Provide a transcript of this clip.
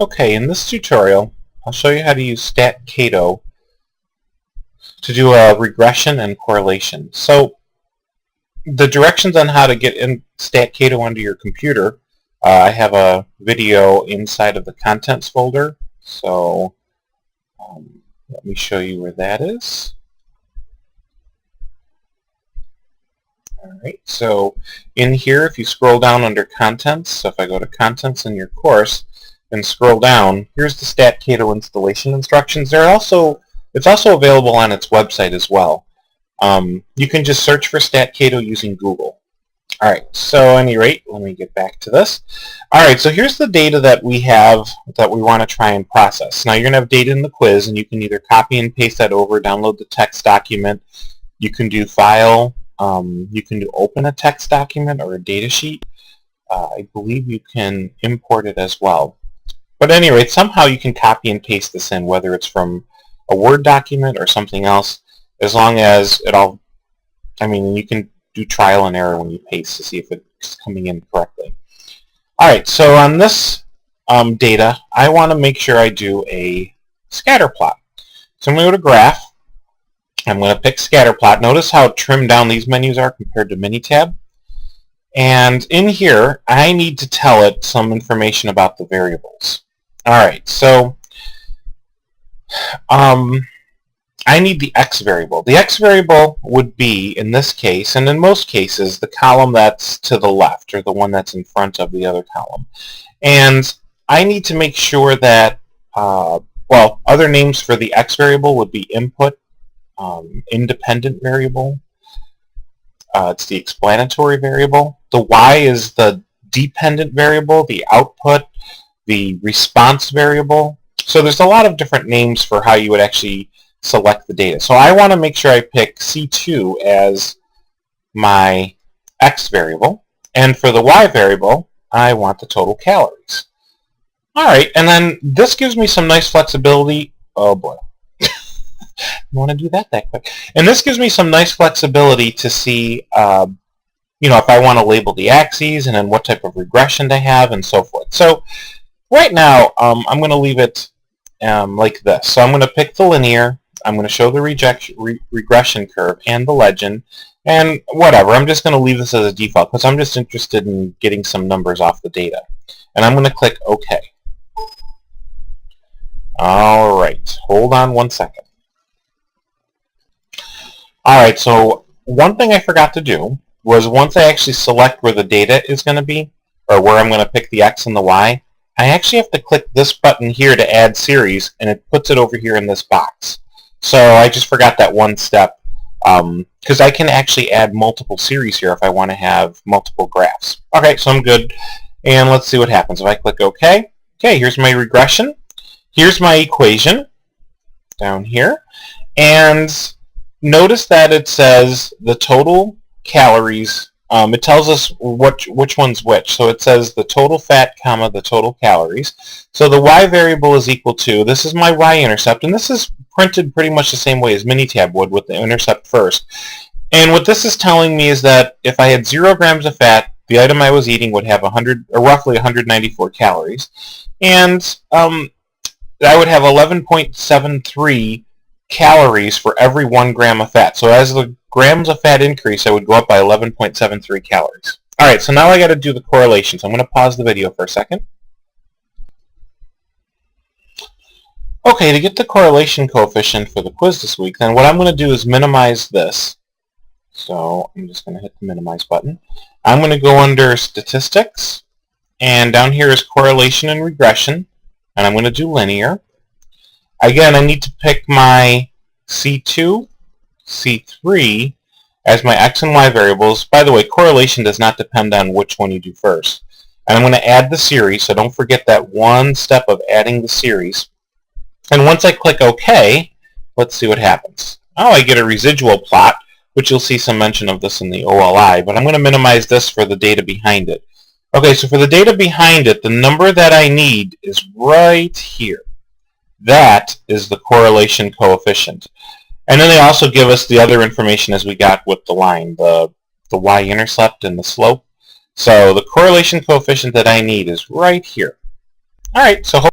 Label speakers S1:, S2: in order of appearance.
S1: Okay, in this tutorial, I'll show you how to use StaCato to do a regression and correlation. So the directions on how to get in StaCato onto your computer, I have a video inside of the contents folder. So let me show you where that is. Alright, so in here, if you scroll down under contents, so if I go to contents in your course and scroll down, here's the StaCato installation instructions. It's also available on its website as well. You can just search for StaCato using Google. Alright, so at any rate, let me get back to this. Alright, so here's the data that we have that we want to try and process. Now you're going to have data in the quiz, and you can either copy and paste that over, download the text document. You can do file. You can do open a text document or a data sheet. I believe you can import it as well. But at any rate, somehow you can copy and paste this in, whether it's from a Word document or something else, as long as you can do trial and error when you paste to see if it's coming in correctly. Alright, so on this data, I want to make sure I do a scatter plot. So I'm going to go to Graph. I'm going to pick Scatter Plot. Notice how trimmed down these menus are compared to Minitab. And in here, I need to tell it some information about the variables. Alright, so I need the X variable. The X variable would be, in this case, and in most cases, the column that's to the left, or the one that's in front of the other column. And I need to make sure that, other names for the X variable would be input, independent variable. It's the explanatory variable. The Y is the dependent variable, the output, the response variable. So there's a lot of different names for how you would actually select the data. So I want to make sure I pick C2 as my X variable, and for the Y variable, I want the total calories. Alright, and then this gives me some nice flexibility. Oh boy. I want to do that quick. And this gives me some nice flexibility to see, if I want to label the axes and then what type of regression to have and so forth. So right now, I'm going to leave it like this. So I'm going to pick the linear. I'm going to show the regression curve and the legend, and whatever. I'm just going to leave this as a default because I'm just interested in getting some numbers off the data. And I'm going to click OK. All right. Hold on one second. Alright, so one thing I forgot to do was once I actually select where the data is going to be, or where I'm going to pick the X and the Y, I actually have to click this button here to add series, and it puts it over here in this box. So I just forgot that one step, because I can actually add multiple series here if I want to have multiple graphs. Okay, so I'm good, and let's see what happens. If I click OK, here's my regression. Here's my equation down here, and notice that it says the total calories. It tells us which one's which. So it says the total fat, comma, the total calories. So the Y variable is equal to, this is my Y-intercept, and this is printed pretty much the same way as Minitab would with the intercept first. And what this is telling me is that if I had 0 grams of fat, the item I was eating would have roughly 194 calories. And I would have 11.73 calories for every 1 gram of fat. So as the grams of fat increase, I would go up by 11.73 calories. Alright, so now I got to do the correlation. So I'm going to pause the video for a second. Okay, to get the correlation coefficient for the quiz this week, then what I'm going to do is minimize this. So I'm just going to hit the minimize button. I'm going to go under statistics, and down here is correlation and regression, and I'm going to do linear. Again, I need to pick my C2, C3 as my X and Y variables. By the way, correlation does not depend on which one you do first. And I'm going to add the series, so don't forget that one step of adding the series. And once I click OK, let's see what happens. Oh, I get a residual plot, which you'll see some mention of this in the OLI, but I'm going to minimize this for the data behind it. Okay, so for the data behind it, the number that I need is right here. That is the correlation coefficient. And then they also give us the other information as we got with the line, the y-intercept and the slope. So the correlation coefficient that I need is right here. All right, so